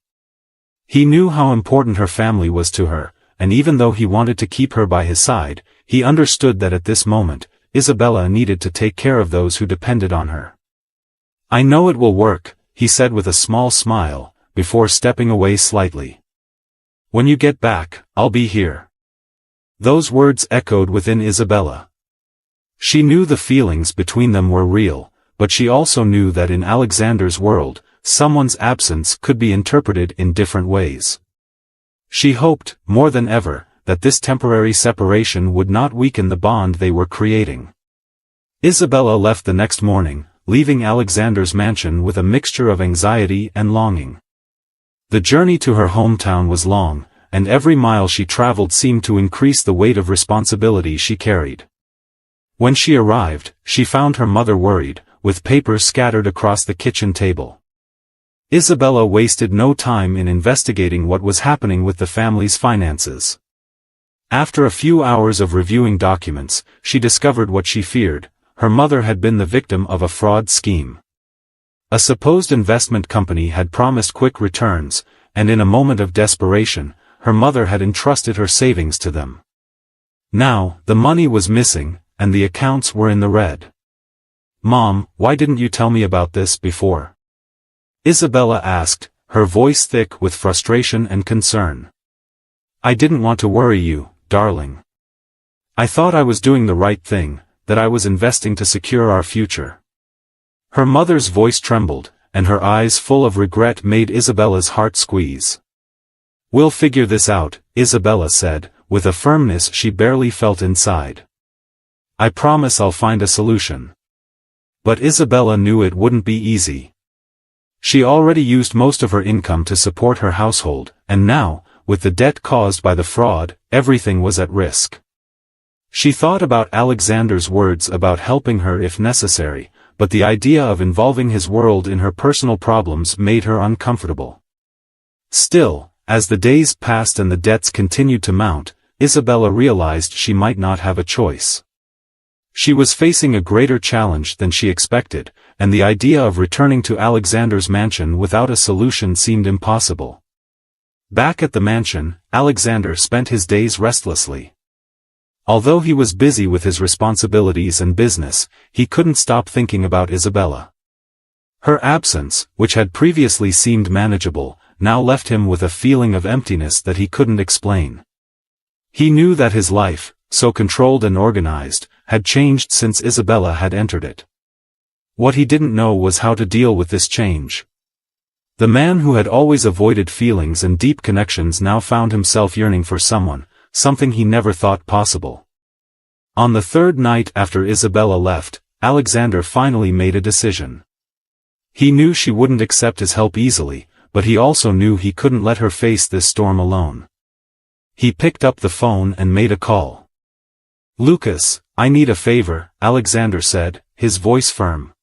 He knew how important her family was to her, and even though he wanted to keep her by his side, he understood that at this moment, Isabella needed to take care of those who depended on her. "I know it will work," he said with a small smile, before stepping away slightly. "When you get back, I'll be here." Those words echoed within Isabella. She knew the feelings between them were real, but she also knew that in Alexander's world, someone's absence could be interpreted in different ways. She hoped, more than ever, that this temporary separation would not weaken the bond they were creating. Isabella left the next morning, leaving Alexander's mansion with a mixture of anxiety and longing. The journey to her hometown was long, and every mile she traveled seemed to increase the weight of responsibility she carried. When she arrived, she found her mother worried, with papers scattered across the kitchen table. Isabella wasted no time in investigating what was happening with the family's finances. After a few hours of reviewing documents, she discovered what she feared: her mother had been the victim of a fraud scheme. A supposed investment company had promised quick returns, and in a moment of desperation, her mother had entrusted her savings to them. Now, the money was missing, and the accounts were in the red. "Mom, why didn't you tell me about this before?" Isabella asked, her voice thick with frustration and concern. "I didn't want to worry you, darling. I thought I was doing the right thing, that I was investing to secure our future." Her mother's voice trembled, and her eyes full of regret made Isabella's heart squeeze. "We'll figure this out," Isabella said, with a firmness she barely felt inside. "I promise I'll find a solution." But Isabella knew it wouldn't be easy. She already used most of her income to support her household, and now, with the debt caused by the fraud, everything was at risk. She thought about Alexander's words about helping her if necessary, but the idea of involving his world in her personal problems made her uncomfortable. Still, as the days passed and the debts continued to mount, Isabella realized she might not have a choice. She was facing a greater challenge than she expected, and the idea of returning to Alexander's mansion without a solution seemed impossible. Back at the mansion, Alexander spent his days restlessly. Although he was busy with his responsibilities and business, he couldn't stop thinking about Isabella. Her absence, which had previously seemed manageable, now left him with a feeling of emptiness that he couldn't explain. He knew that his life, so controlled and organized, had changed since Isabella had entered it. What he didn't know was how to deal with this change. The man who had always avoided feelings and deep connections now found himself yearning for someone, something he never thought possible. On the third night after Isabella left, Alexander finally made a decision. He knew she wouldn't accept his help easily, but he also knew he couldn't let her face this storm alone. He picked up the phone and made a call. "Lucas, I need a favor," Alexander said, his voice firm.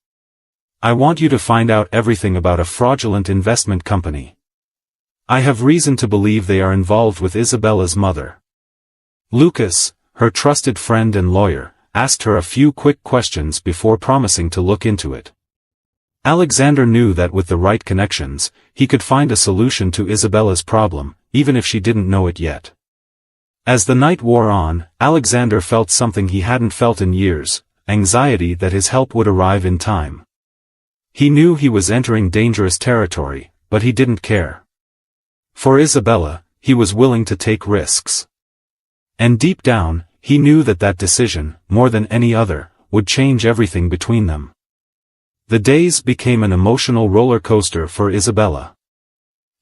"I want you to find out everything about a fraudulent investment company. I have reason to believe they are involved with Isabella's mother." Lucas, her trusted friend and lawyer, asked her a few quick questions before promising to look into it. Alexander knew that with the right connections, he could find a solution to Isabella's problem, even if she didn't know it yet. As the night wore on, Alexander felt something he hadn't felt in years: anxiety that his help would arrive in time. He knew he was entering dangerous territory, but he didn't care. For Isabella, he was willing to take risks. And deep down, he knew that that decision, more than any other, would change everything between them. The days became an emotional roller coaster for Isabella.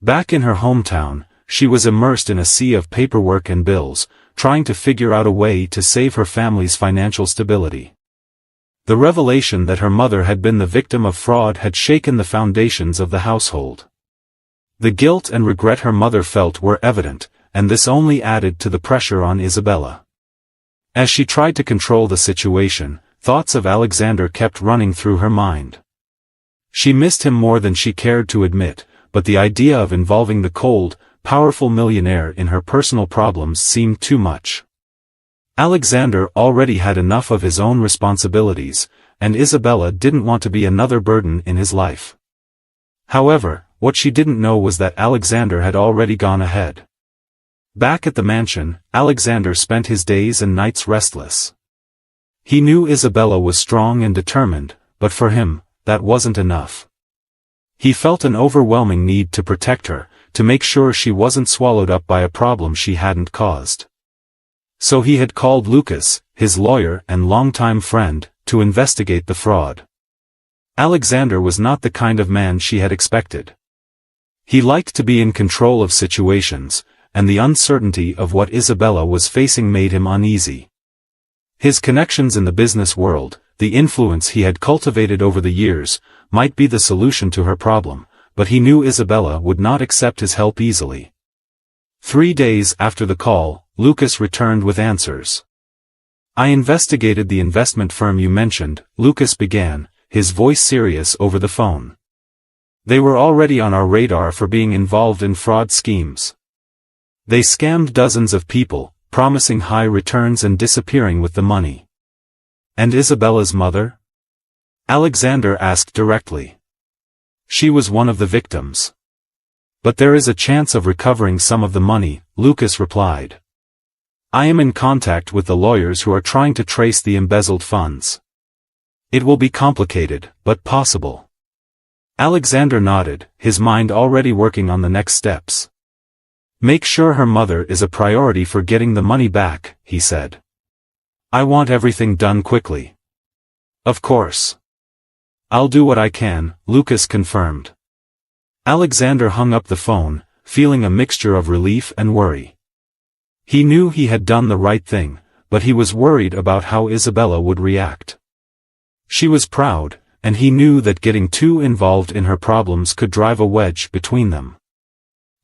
Back in her hometown, she was immersed in a sea of paperwork and bills, trying to figure out a way to save her family's financial stability. The revelation that her mother had been the victim of fraud had shaken the foundations of the household. The guilt and regret her mother felt were evident, and this only added to the pressure on Isabella. As she tried to control the situation, thoughts of Alexander kept running through her mind. She missed him more than she cared to admit, but the idea of involving the cold, powerful millionaire in her personal problems seemed too much. Alexander already had enough of his own responsibilities, and Isabella didn't want to be another burden in his life. However, what she didn't know was that Alexander had already gone ahead. Back at the mansion, Alexander spent his days and nights restless. He knew Isabella was strong and determined, but for him, that wasn't enough. He felt an overwhelming need to protect her, to make sure she wasn't swallowed up by a problem she hadn't caused. So he had called Lucas, his lawyer and longtime friend, to investigate the fraud. Alexander was not the kind of man she had expected. He liked to be in control of situations, and the uncertainty of what Isabella was facing made him uneasy. His connections in the business world, the influence he had cultivated over the years, might be the solution to her problem, but he knew Isabella would not accept his help easily. 3 days after the call, Lucas returned with answers. "I investigated the investment firm you mentioned," Lucas began, his voice serious over the phone. "They were already on our radar for being involved in fraud schemes. They scammed dozens of people, promising high returns and disappearing with the money." "And Isabella's mother?" Alexander asked directly. "She was one of the victims. But there is a chance of recovering some of the money," Lucas replied. "I am in contact with the lawyers who are trying to trace the embezzled funds. It will be complicated, but possible." Alexander nodded, his mind already working on the next steps. "Make sure her mother is a priority for getting the money back," he said. "I want everything done quickly." "Of course. I'll do what I can," Lucas confirmed. Alexander hung up the phone, feeling a mixture of relief and worry. He knew he had done the right thing, but he was worried about how Isabella would react. She was proud, and he knew that getting too involved in her problems could drive a wedge between them.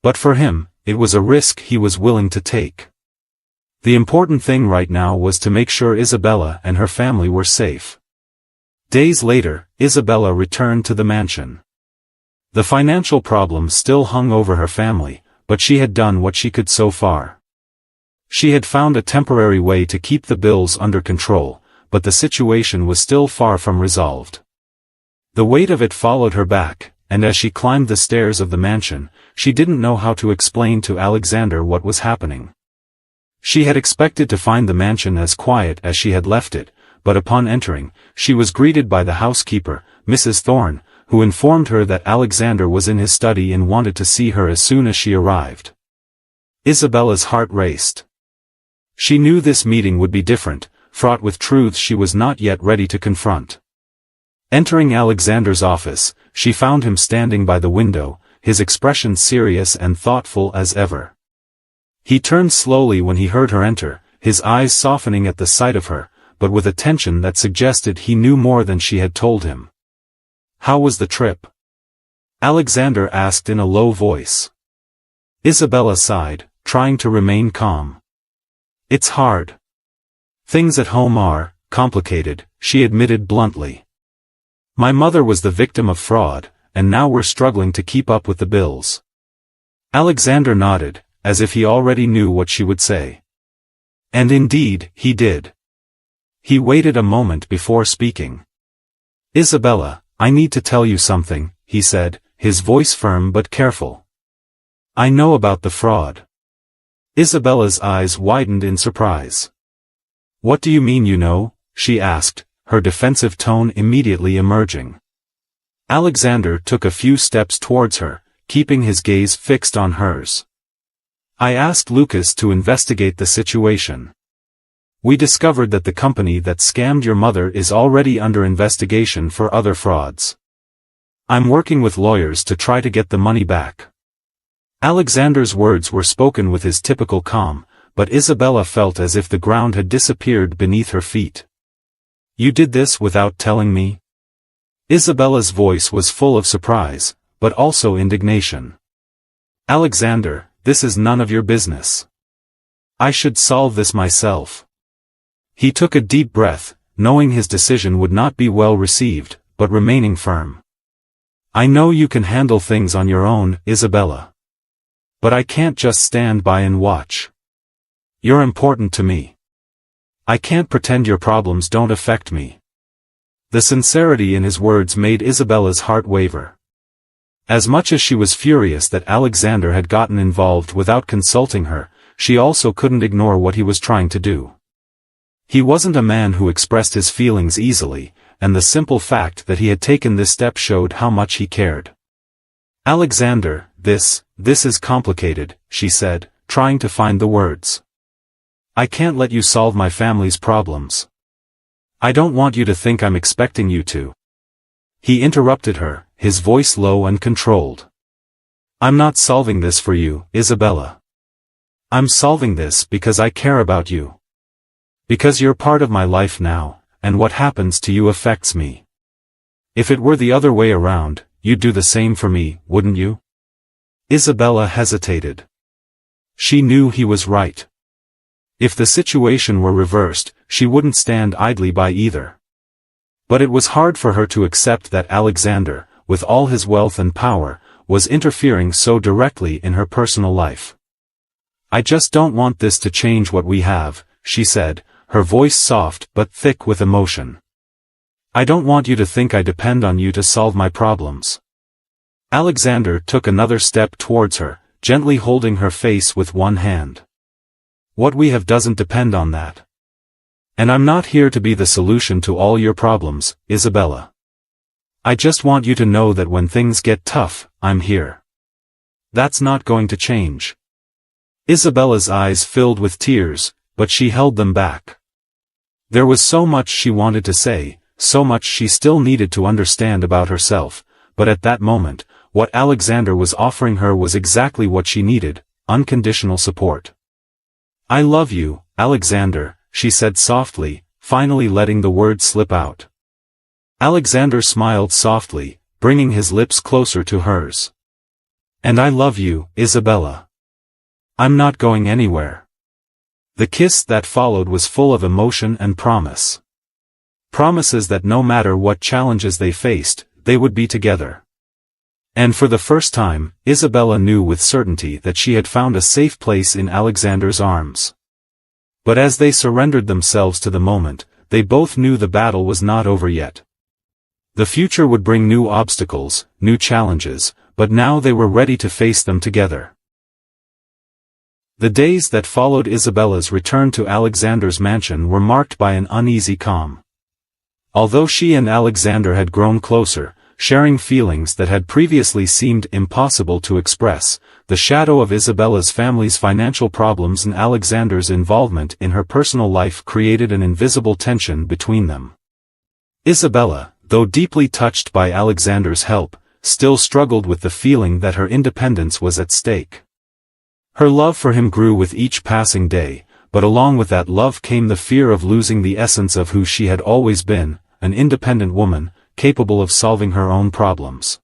But for him, it was a risk he was willing to take. The important thing right now was to make sure Isabella and her family were safe. Days later, Isabella returned to the mansion. The financial problems still hung over her family, but she had done what she could so far. She had found a temporary way to keep the bills under control, but the situation was still far from resolved. The weight of it followed her back, and as she climbed the stairs of the mansion, she didn't know how to explain to Alexander what was happening. She had expected to find the mansion as quiet as she had left it, but upon entering, she was greeted by the housekeeper, Mrs. Thorne, who informed her that Alexander was in his study and wanted to see her as soon as she arrived. Isabella's heart raced. She knew this meeting would be different, fraught with truths she was not yet ready to confront. Entering Alexander's office, she found him standing by the window, his expression serious and thoughtful as ever. He turned slowly when he heard her enter, his eyes softening at the sight of her, but with a tension that suggested he knew more than she had told him. "How was the trip?" Alexander asked in a low voice. Isabella sighed, trying to remain calm. "It's hard. Things at home are complicated," she admitted bluntly. "My mother was the victim of fraud, and now we're struggling to keep up with the bills." Alexander nodded, as if he already knew what she would say. And indeed, he did. He waited a moment before speaking. "Isabella, I need to tell you something," he said, his voice firm but careful. "I know about the fraud." Isabella's eyes widened in surprise. "What do you mean you know?" she asked, her defensive tone immediately emerging. Alexander took a few steps towards her, keeping his gaze fixed on hers. "I asked Lucas to investigate the situation. We discovered that the company that scammed your mother is already under investigation for other frauds. I'm working with lawyers to try to get the money back." Alexander's words were spoken with his typical calm, but Isabella felt as if the ground had disappeared beneath her feet. "You did this without telling me?" Isabella's voice was full of surprise, but also indignation. "Alexander, this is none of your business. I should solve this myself." He took a deep breath, knowing his decision would not be well received, but remaining firm. "I know you can handle things on your own, Isabella. But I can't just stand by and watch. You're important to me. I can't pretend your problems don't affect me." The sincerity in his words made Isabella's heart waver. As much as she was furious that Alexander had gotten involved without consulting her, she also couldn't ignore what he was trying to do. He wasn't a man who expressed his feelings easily, and the simple fact that he had taken this step showed how much he cared. "Alexander, this is complicated," she said, trying to find the words. "I can't let you solve my family's problems. I don't want you to think I'm expecting you to." He interrupted her, his voice low and controlled. "I'm not solving this for you, Isabella. I'm solving this because I care about you. Because you're part of my life now, and what happens to you affects me. If it were the other way around, you'd do the same for me, wouldn't you?" Isabella hesitated. She knew he was right. If the situation were reversed, she wouldn't stand idly by either. But it was hard for her to accept that Alexander, with all his wealth and power, was interfering so directly in her personal life. "I just don't want this to change what we have," she said, her voice soft but thick with emotion. "I don't want you to think I depend on you to solve my problems." Alexander took another step towards her, gently holding her face with one hand. "What we have doesn't depend on that. And I'm not here to be the solution to all your problems, Isabella. I just want you to know that when things get tough, I'm here. That's not going to change." Isabella's eyes filled with tears, but she held them back. There was so much she wanted to say, so much she still needed to understand about herself, but at that moment, what Alexander was offering her was exactly what she needed, unconditional support. "I love you, Alexander," she said softly, finally letting the words slip out. Alexander smiled softly, bringing his lips closer to hers. "And I love you, Isabella. I'm not going anywhere." The kiss that followed was full of emotion and promise. Promises that no matter what challenges they faced, they would be together. And for the first time, Isabella knew with certainty that she had found a safe place in Alexander's arms. But as they surrendered themselves to the moment, they both knew the battle was not over yet. The future would bring new obstacles, new challenges, but now they were ready to face them together. The days that followed Isabella's return to Alexander's mansion were marked by an uneasy calm. Although she and Alexander had grown closer, sharing feelings that had previously seemed impossible to express, the shadow of Isabella's family's financial problems and Alexander's involvement in her personal life created an invisible tension between them. Isabella, though deeply touched by Alexander's help, still struggled with the feeling that her independence was at stake. Her love for him grew with each passing day, but along with that love came the fear of losing the essence of who she had always been, an independent woman, capable of solving her own problems.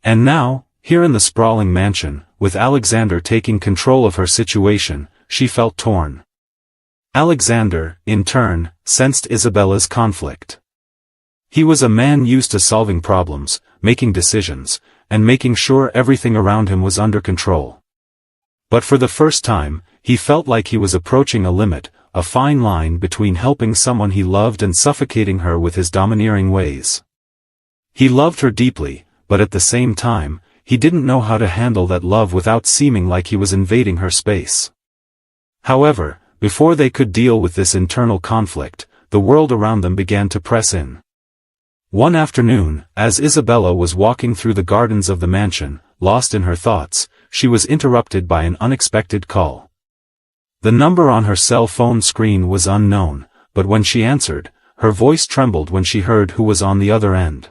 And now, here in the sprawling mansion, with Alexander taking control of her situation, she felt torn. Alexander, in turn, sensed Isabella's conflict. He was a man used to solving problems, making decisions, and making sure everything around him was under control. But for the first time, he felt like he was approaching a limit, a fine line between helping someone he loved and suffocating her with his domineering ways. He loved her deeply, but at the same time, he didn't know how to handle that love without seeming like he was invading her space. However, before they could deal with this internal conflict, the world around them began to press in. One afternoon, as Isabella was walking through the gardens of the mansion, lost in her thoughts, she was interrupted by an unexpected call. The number on her cell phone screen was unknown, but when she answered, her voice trembled when she heard who was on the other end.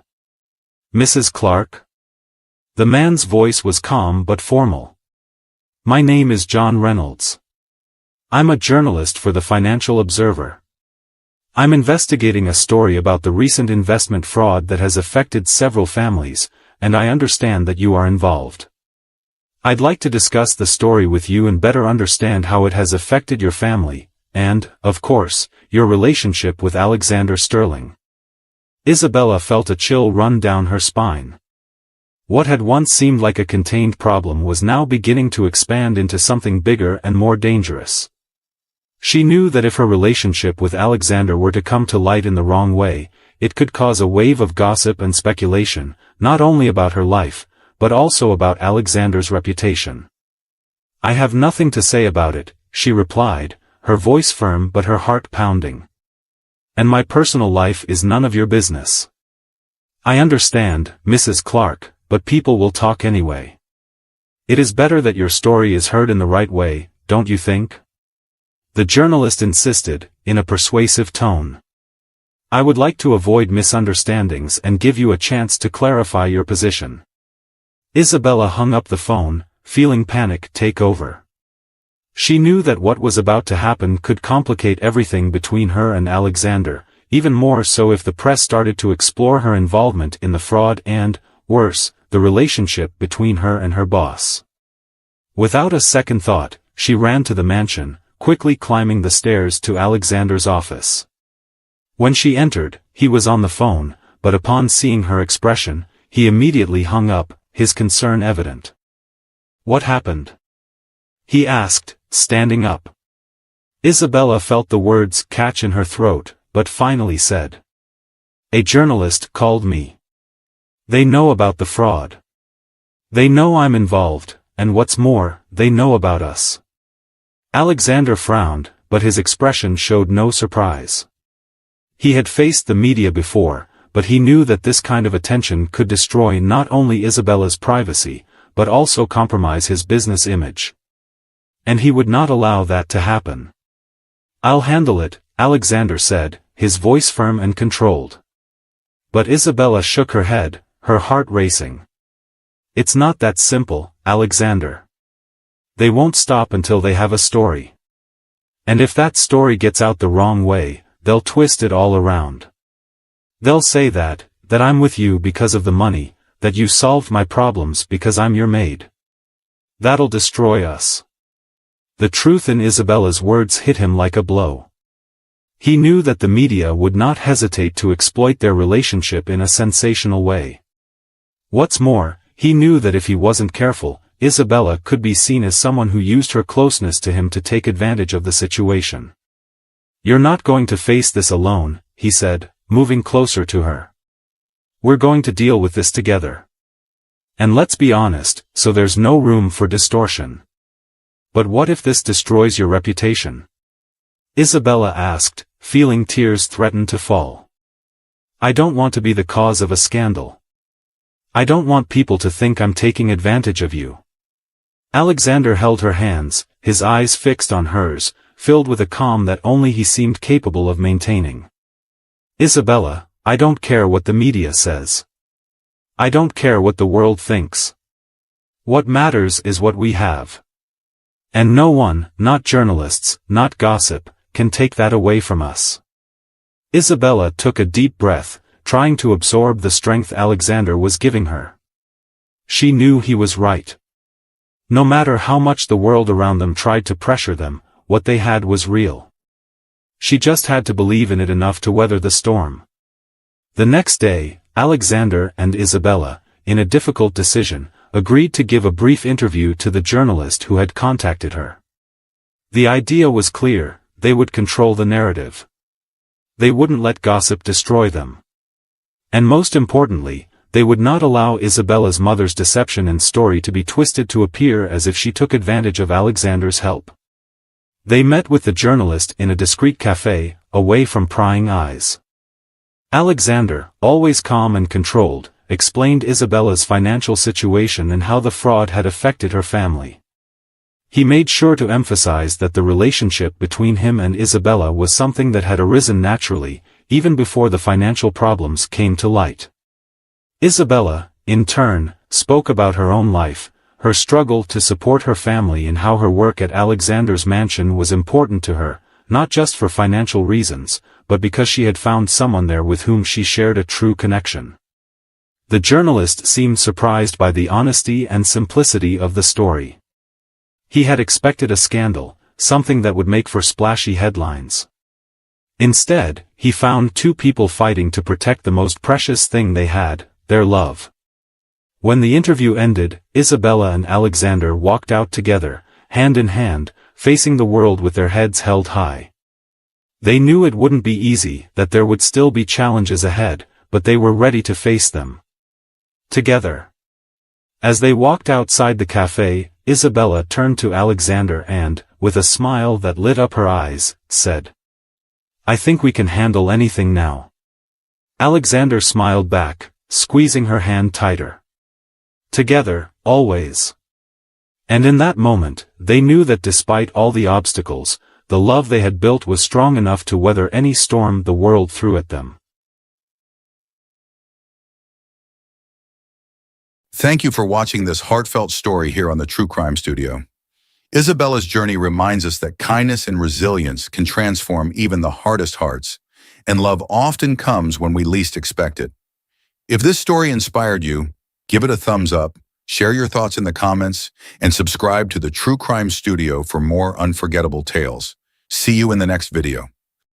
"Mrs. Clark?" The man's voice was calm but formal. "My name is John Reynolds. I'm a journalist for the Financial Observer. I'm investigating a story about the recent investment fraud that has affected several families, and I understand that you are involved. I'd like to discuss the story with you and better understand how it has affected your family, and, of course, your relationship with Alexander Sterling." Isabella felt a chill run down her spine. What had once seemed like a contained problem was now beginning to expand into something bigger and more dangerous. She knew that if her relationship with Alexander were to come to light in the wrong way, it could cause a wave of gossip and speculation, not only about her life, but also about Alexander's reputation. "I have nothing to say about it," she replied, her voice firm but her heart pounding. "And my personal life is none of your business." "I understand, Mrs. Clark, but people will talk anyway. It is better that your story is heard in the right way, don't you think?" The journalist insisted, in a persuasive tone. "I would like to avoid misunderstandings and give you a chance to clarify your position." Isabella hung up the phone, feeling panic take over. She knew that what was about to happen could complicate everything between her and Alexander, even more so if the press started to explore her involvement in the fraud and, worse, the relationship between her and her boss. Without a second thought, she ran to the mansion, quickly climbing the stairs to Alexander's office. When she entered, he was on the phone, but upon seeing her expression, he immediately hung up, his concern evident. "What happened?" he asked, standing up. Isabella felt the words catch in her throat, but finally said, "A journalist called me. They know about the fraud. They know I'm involved, and what's more, they know about us." Alexander frowned, but his expression showed no surprise. He had faced the media before, but he knew that this kind of attention could destroy not only Isabella's privacy, but also compromise his business image. And he would not allow that to happen. "I'll handle it," Alexander said, his voice firm and controlled. But Isabella shook her head, her heart racing. "It's not that simple, Alexander. They won't stop until they have a story. And if that story gets out the wrong way, they'll twist it all around. They'll say that I'm with you because of the money, that you solved my problems because I'm your maid. That'll destroy us." The truth in Isabella's words hit him like a blow. He knew that the media would not hesitate to exploit their relationship in a sensational way. What's more, he knew that if he wasn't careful, Isabella could be seen as someone who used her closeness to him to take advantage of the situation. "You're not going to face this alone," he said, moving closer to her. "We're going to deal with this together. And let's be honest, so there's no room for distortion." "But what if this destroys your reputation?" Isabella asked, feeling tears threaten to fall. "I don't want to be the cause of a scandal. I don't want people to think I'm taking advantage of you." Alexander held her hands, his eyes fixed on hers, filled with a calm that only he seemed capable of maintaining. "Isabella, I don't care what the media says. I don't care what the world thinks. What matters is what we have. And no one, not journalists, not gossip, can take that away from us." Isabella took a deep breath, trying to absorb the strength Alexander was giving her. She knew he was right. No matter how much the world around them tried to pressure them, what they had was real. She just had to believe in it enough to weather the storm. The next day, Alexander and Isabella, in a difficult decision, agreed to give a brief interview to the journalist who had contacted her. The idea was clear: they would control the narrative. They wouldn't let gossip destroy them. And most importantly, they would not allow Isabella's mother's deception and story to be twisted to appear as if she took advantage of Alexander's help. They met with the journalist in a discreet cafe, away from prying eyes. Alexander, always calm and controlled, explained Isabella's financial situation and how the fraud had affected her family. He made sure to emphasize that the relationship between him and Isabella was something that had arisen naturally, even before the financial problems came to light. Isabella, in turn, spoke about her own life, her struggle to support her family and how her work at Alexander's mansion was important to her, not just for financial reasons, but because she had found someone there with whom she shared a true connection. The journalist seemed surprised by the honesty and simplicity of the story. He had expected a scandal, something that would make for splashy headlines. Instead, he found two people fighting to protect the most precious thing they had, their love. When the interview ended, Isabella and Alexander walked out together, hand in hand, facing the world with their heads held high. They knew it wouldn't be easy, that there would still be challenges ahead, but they were ready to face them. Together. As they walked outside the cafe, Isabella turned to Alexander and, with a smile that lit up her eyes, said, "I think we can handle anything now." Alexander smiled back, squeezing her hand tighter. Together, always. And in that moment, they knew that despite all the obstacles, the love they had built was strong enough to weather any storm the world threw at them. Thank you for watching this heartfelt story here on the True Crime Studio. Isabella's journey reminds us that kindness and resilience can transform even the hardest hearts, and love often comes when we least expect it. If this story inspired you, give it a thumbs up, share your thoughts in the comments, and subscribe to the True Crime Studio for more unforgettable tales. See you in the next video.